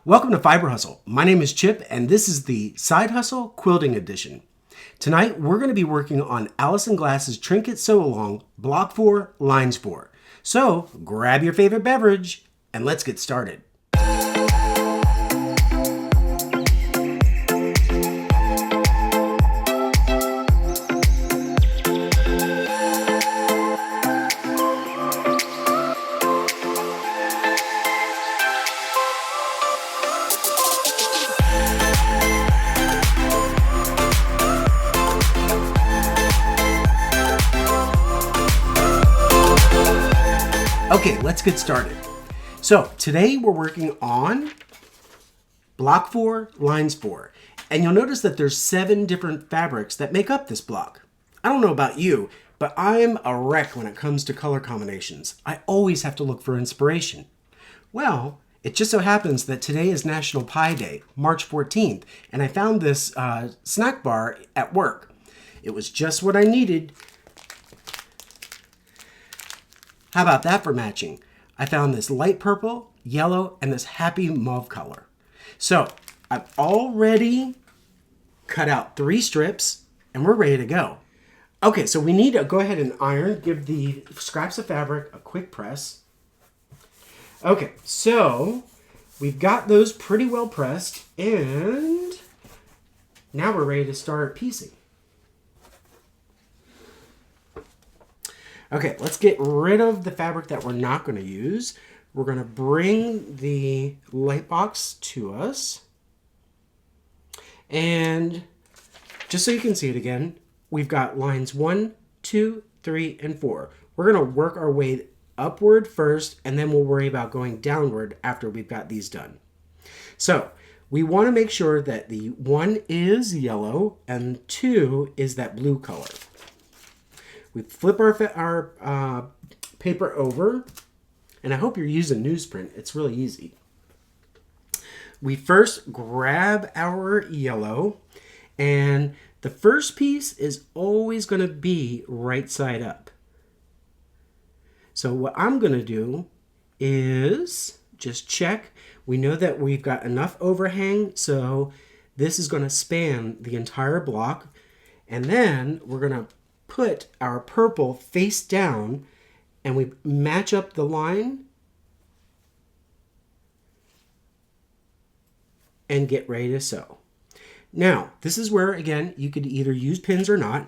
Welcome to Fiber Hustle. My name is Chip, and this is the Side Hustle Quilting Edition. Tonight, we're going to be working on Alison Glass's Trinket Sew-along, Block 4, Lines 4. So, grab your favorite beverage, and let's get started. Okay, let's get started. So today we're working on block 4, lines 4. And you'll notice that there's 7 different fabrics that make up this block. I don't know about you, but I'm a wreck when it comes to color combinations. I always have to look for inspiration. Well, it just so happens that today is National Pie Day, March 14th, and I found this snack bar at work. It was just what I needed. How about that for matching? I found this light purple, yellow, and this happy mauve color. So I've already cut out 3 strips and we're ready to go. Okay, so we need to go ahead and iron, give the scraps of fabric a quick press. Okay, so we've got those pretty well pressed and now we're ready to start piecing. Okay, let's get rid of the fabric that we're not going to use. We're going to bring the light box to us. And just so you can see it again, we've got lines 1, 2, 3, and 4. We're going to work our way upward first, and then we'll worry about going downward after we've got these done. So we want to make sure that the 1 is yellow and 2 is that blue color. We flip our paper over, and I hope you're using newsprint. It's really easy. We first grab our yellow, and the first piece is always going to be right side up. So what I'm going to do is just check. We know that we've got enough overhang, so this is going to span the entire block, and then we're going to put our purple face down and we match up the line and get ready to sew. Now, this is where, again, you could either use pins or not.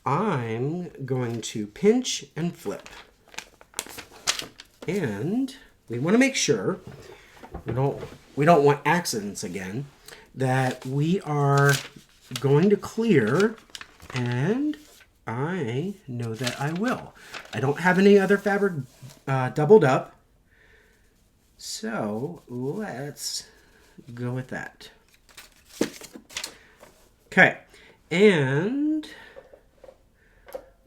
I'm going to pinch and flip. And we want to make sure, we don't want accidents again, that we are going to clear, and I know that I will. I don't have any other fabric doubled up, so let's go with that. Okay, and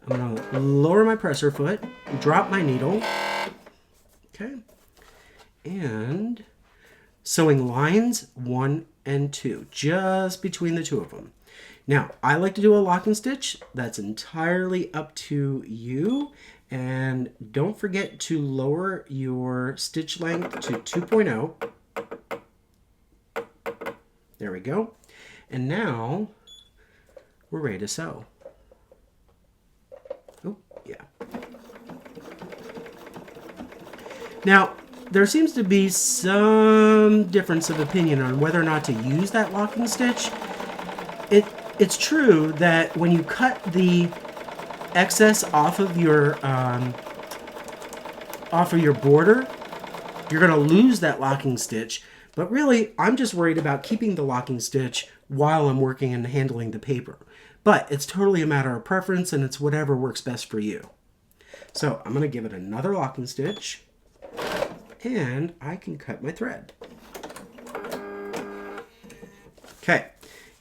I'm going to lower my presser foot, drop my needle, okay, and sewing lines 1 and 2, just between the 2 of them. Now, I like to do a locking stitch. That's entirely up to you. And don't forget to lower your stitch length to 2.0. There we go. And now we're ready to sew. Oh, yeah. Now, there seems to be some difference of opinion on whether or not to use that locking stitch. It's true that when you cut the excess off of your border, you're going to lose that locking stitch. But really, I'm just worried about keeping the locking stitch while I'm working and handling the paper. But it's totally a matter of preference, and it's whatever works best for you. So I'm going to give it another locking stitch, and I can cut my thread. Okay.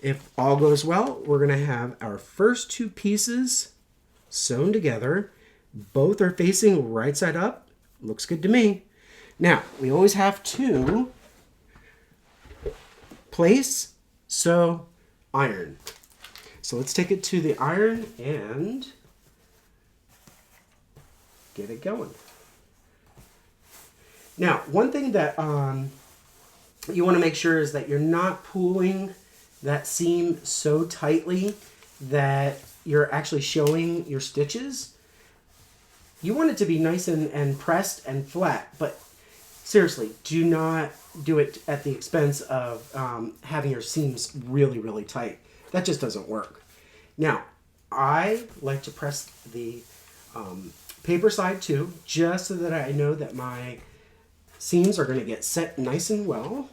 If all goes well, we're going to have our first 2 pieces sewn together. Both are facing right side up. Looks good to me. Now, we always have to place, sew, iron. So let's take it to the iron and get it going. Now, one thing that you want to make sure is that you're not pulling that seam so tightly that you're actually showing your stitches. You want it to be nice and pressed and flat, but seriously, do not do it at the expense of having your seams really, really tight. That just doesn't work. Now, I like to press the paper side too, just so that I know that my seams are going to get set nice and well.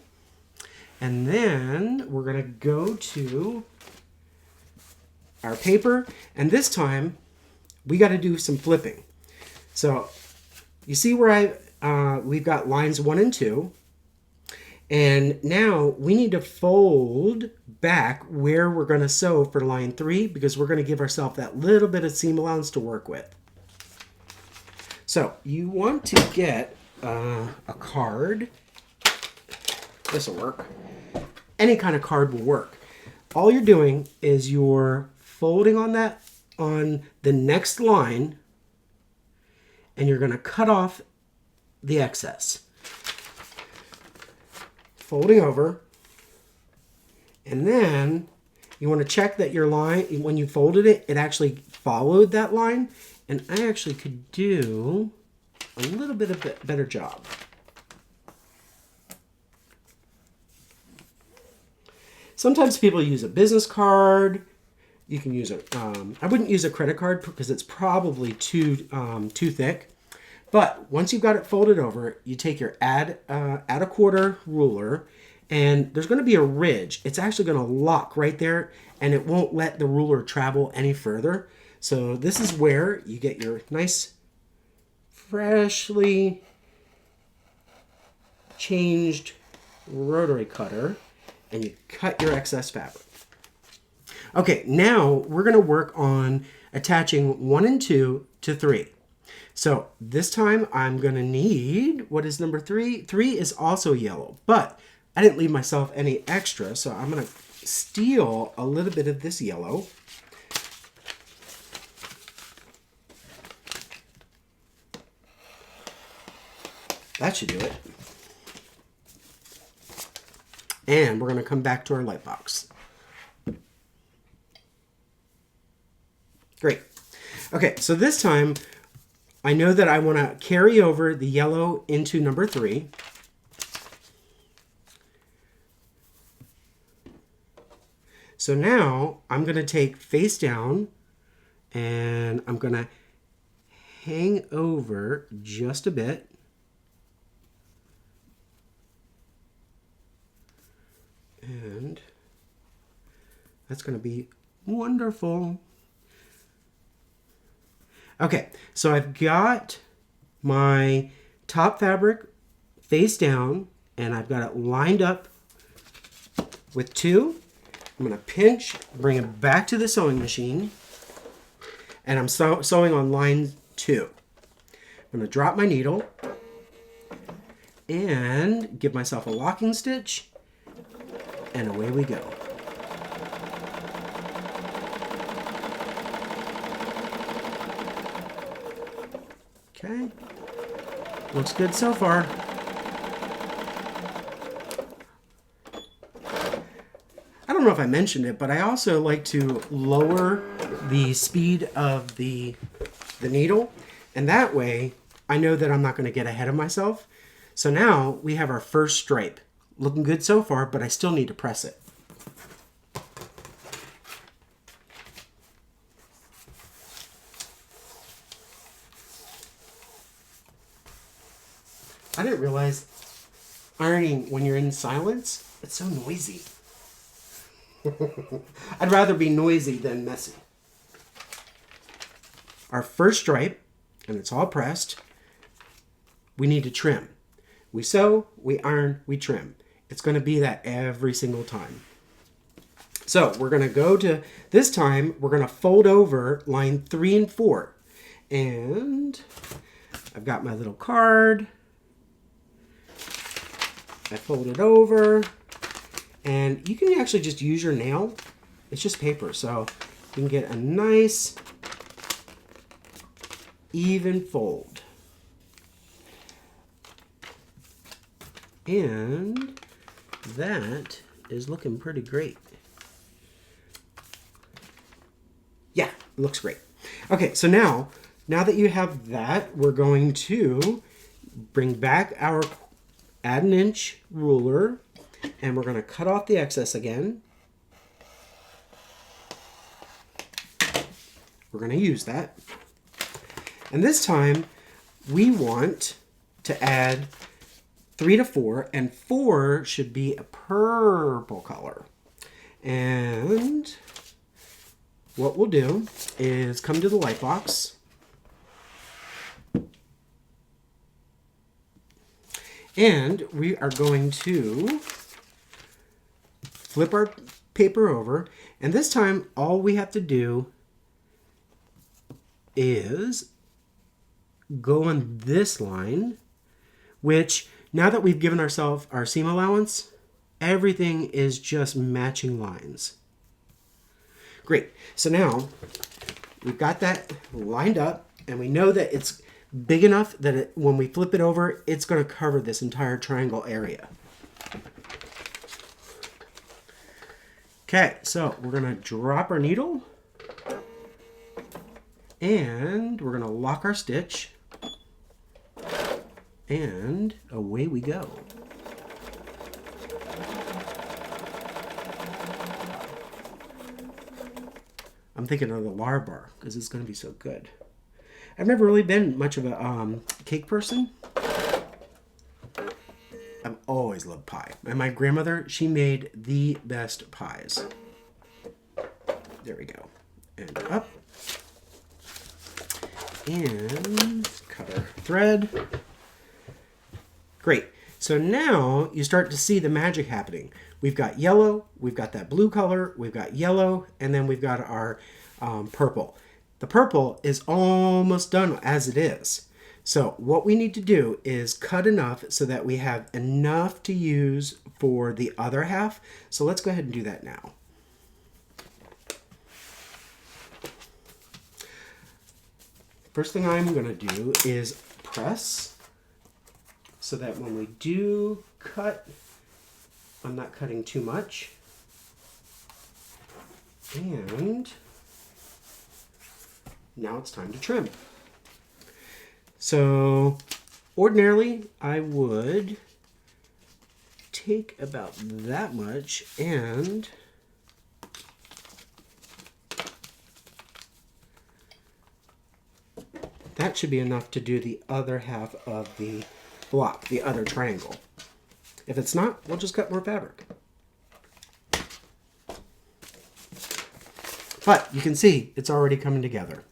And then we're going to go to our paper, and this time we got to do some flipping. So you see where we've got lines 1 and 2, and now we need to fold back where we're going to sew for line 3, because we're going to give ourselves that little bit of seam allowance to work with. So you want to get a card. This will work. Any kind of card will work. All you're doing is you're folding on the next line, and you're going to cut off the excess. Folding over, and then you want to check that your line, when you folded it, it actually followed that line, and I actually could do a little bit of a better job. Sometimes people use a business card. You can use I wouldn't use a credit card because it's probably too thick. But once you've got it folded over, you take your add a quarter ruler, and there's going to be a ridge. It's actually going to lock right there, and it won't let the ruler travel any further. So this is where you get your nice, freshly changed rotary cutter, and you cut your excess fabric. Okay, now we're going to work on attaching 1 and 2 to 3. So this time I'm going to need, what is number 3? 3 is also yellow, but I didn't leave myself any extra, so I'm going to steal a little bit of this yellow. That should do it. And we're going to come back to our light box. Great. Okay, so this time I know that I want to carry over the yellow into number 3. So now I'm going to take face down, and I'm going to hang over just a bit. And that's going to be wonderful. Okay, so I've got my top fabric face down, and I've got it lined up with 2. I'm going to pinch, bring it back to the sewing machine, and I'm sewing on line 2. I'm going to drop my needle and give myself a locking stitch, and away we go. Okay, looks good so far. I don't know if I mentioned it, but I also like to lower the speed of the needle, and that way I know that I'm not going to get ahead of myself. So now we have our first stripe. Looking good so far, but I still need to press it. I didn't realize ironing when you're in silence, it's so noisy. I'd rather be noisy than messy. Our first stripe, and it's all pressed, we need to trim. We sew, we iron, we trim. It's going to be that every single time. So we're going to go to, this time, we're going to fold over line 3 and 4. And I've got my little card. I fold it over. And you can actually just use your nail. It's just paper, so you can get a nice, even fold. And that is looking pretty great. Yeah, it looks great. Okay, so now that you have that, we're going to bring back our add an inch ruler, and we're going to cut off the excess again. We're going to use that. And this time, we want to add 3 to 4, and 4 should be a purple color. And what we'll do is come to the light box. And we are going to flip our paper over. And this time, all we have to do is go on this line, which now that we've given ourselves our seam allowance, everything is just matching lines. Great. So now we've got that lined up, and we know that it's big enough that when we flip it over, it's going to cover this entire triangle area. Okay, so we're going to drop our needle, and we're going to lock our stitch, and away we go. I'm thinking of the Lar bar because it's going to be so good. I've never really been much of a cake person. I've always loved pie. And my grandmother, she made the best pies. There we go. And up. And cut our thread. Great. So now you start to see the magic happening. We've got yellow, we've got that blue color, we've got yellow, and then we've got our purple. The purple is almost done as it is. So what we need to do is cut enough so that we have enough to use for the other half. So let's go ahead and do that now. First thing I'm going to do is press so that when we do cut, I'm not cutting too much. And now it's time to trim. So ordinarily I would take about that much, and that should be enough to do the other half of the block, the other triangle. If it's not, we'll just cut more fabric. But you can see it's already coming together.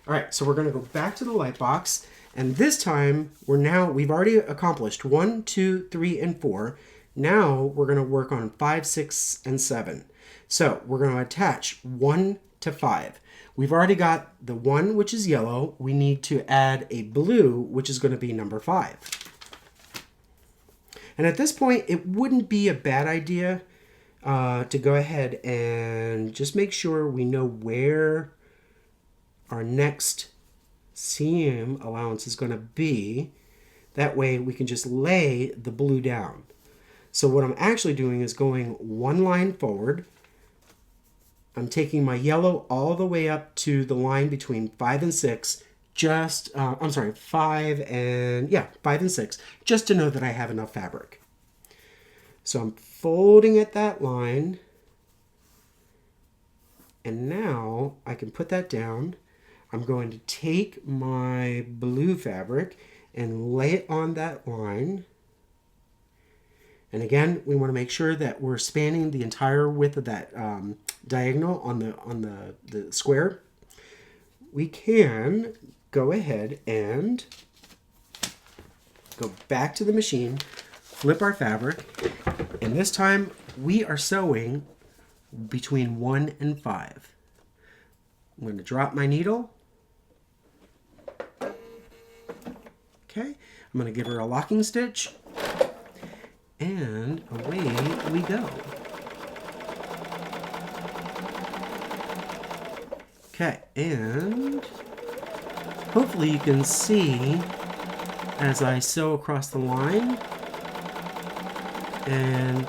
All right, so we're going to go back to the light box, and this time we've already accomplished 1, 2, 3, and 4. Now we're going to work on 5, 6, and 7. So we're going to attach 1 to 5. We've already got the 1, which is yellow. We need to add a blue, which is going to be number 5. And at this point, it wouldn't be a bad idea to go ahead and just make sure we know where our next seam allowance is going to be. That way we can just lay the blue down. So what I'm actually doing is going one line forward. I'm taking my yellow all the way up to the line between 5 and 6, 5 and 6, just to know that I have enough fabric. So I'm folding at that line, and now I can put that down. I'm going to take my blue fabric and lay it on that line. And again, we want to make sure that we're spanning the entire width of that diagonal on the square. We can go ahead and go back to the machine, flip our fabric, and this time we are sewing between 1 and 5. I'm going to drop my needle. Okay, I'm going to give her a locking stitch, and away we go. Okay, and hopefully you can see as I sew across the line, And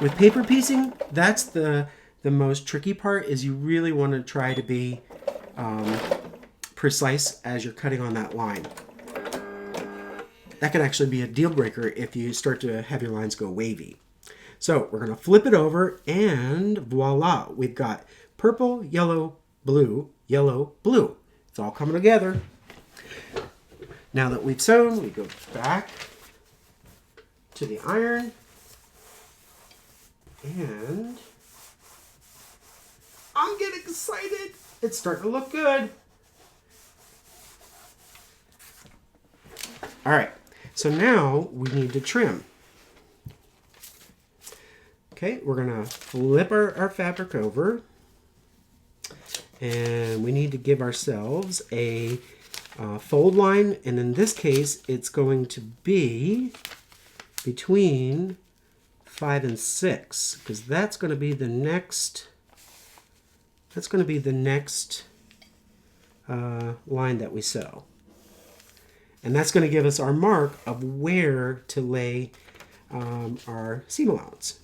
with paper piecing, that's the most tricky part, is you really want to try to be precise as you're cutting on that line. That can actually be a deal breaker if you start to have your lines go wavy. So we're going to flip it over, and voila, we've got purple, yellow, blue, yellow, blue. It's all coming together. Now that we've sewn, we go back to the iron, and I'm getting excited. It's starting to look good. All right, so now we need to trim. Okay, we're gonna flip our fabric over, and we need to give ourselves a fold line, and in this case, it's going to be between 5 and 6, because that's going to be the next. That's going to be the next line that we sew, and that's going to give us our mark of where to lay our seam allowance.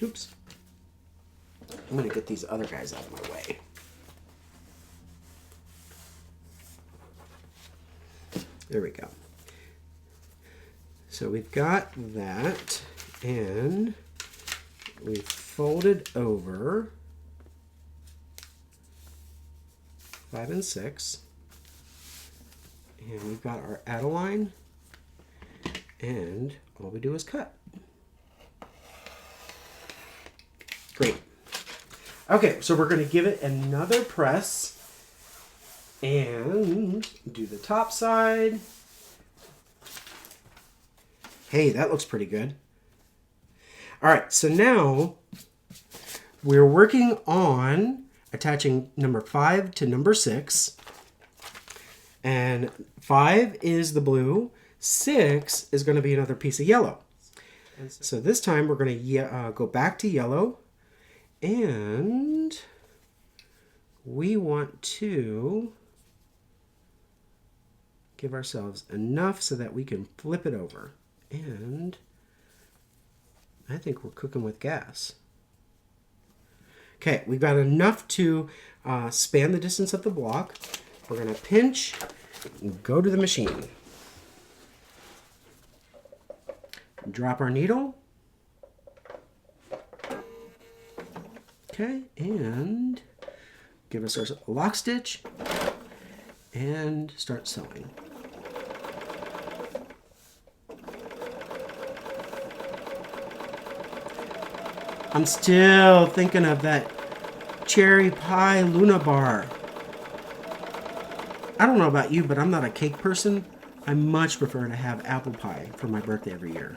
Oops. I'm going to get these other guys out of my way. There we go. So we've got that, and we fold it over 5 and 6, and we've got our add a line, and all we do is cut. Great. Okay, so we're going to give it another press and do the top side. Hey, that looks pretty good. All right, so now we're working on attaching number 5 to number 6. And 5 is the blue, 6 is going to be another piece of yellow. So this time we're going to go back to yellow, and we want to give ourselves enough so that we can flip it over. And I think we're cooking with gas. Okay, we've got enough to span the distance of the block. We're going to pinch and go to the machine. Drop our needle. Okay, and give us our lock stitch and start sewing. I'm still thinking of that cherry pie Luna bar. I don't know about you, but I'm not a cake person. I much prefer to have apple pie for my birthday every year.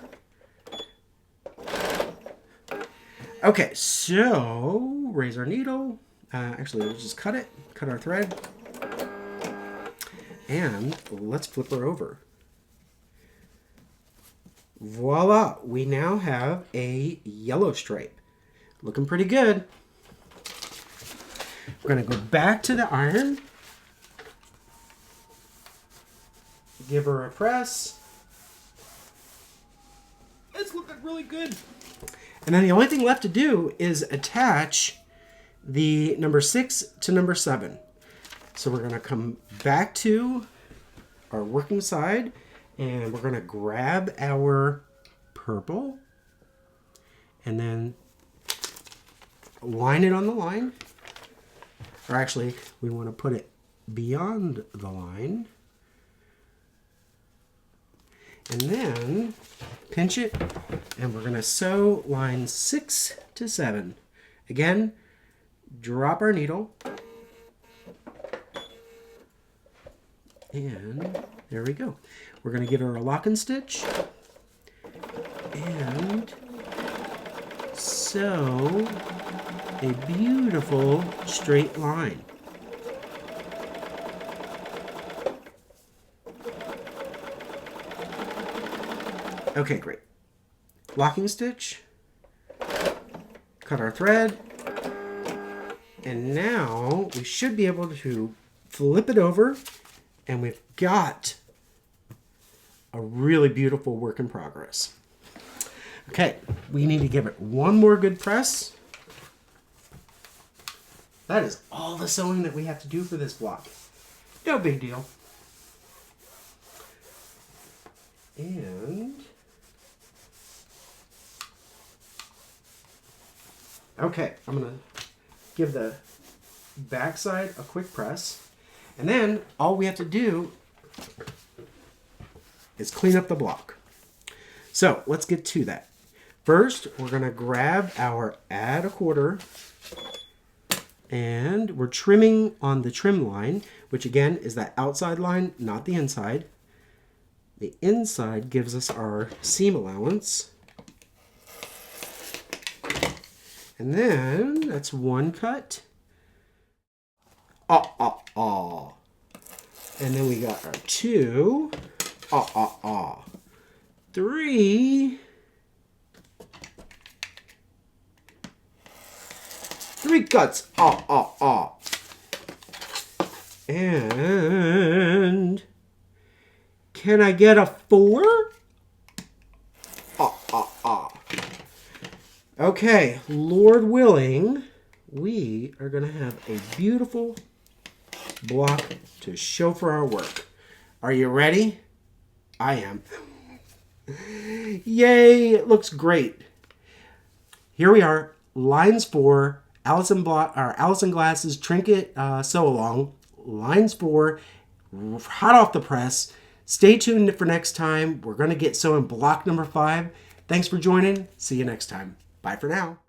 Okay, so raise our needle. Actually, we'll just cut our thread, and let's flip her over. Voila, we now have a yellow stripe. Looking pretty good. We're going to go back to the iron. Give her a press. It's looking really good. And then the only thing left to do is attach the number 6 to number 7. So we're going to come back to our working side, and we're going to grab our purple and then line it on the line. Or actually, we want to put it beyond the line. And then pinch it, and we're going to sew lines 6 to 7. Again, drop our needle, and there we go. We're going to give her a lock and stitch and sew a beautiful straight line. Okay, great. Locking stitch, cut our thread, and now we should be able to flip it over, and we've got a really beautiful work in progress. Okay, we need to give it one more good press. That is all the sewing that we have to do for this block. No big deal. And okay, I'm gonna give the backside a quick press, and then all we have to do is clean up the block. So let's get to that. First, we're gonna grab our add a quarter, and we're trimming on the trim line, which again is that outside line, not the inside. The inside gives us our seam allowance. And then that's one cut. And then we got our two. Three. Three cuts. And can I get a four? Okay, Lord willing, we are going to have a beautiful block to show for our work. Are you ready? I am. Yay, it looks great. Here we are, lines 4, Alison Glass's Trinket Sew-along, lines 4, hot off the press. Stay tuned for next time. We're going to get sewing block number 5. Thanks for joining. See you next time. Bye for now.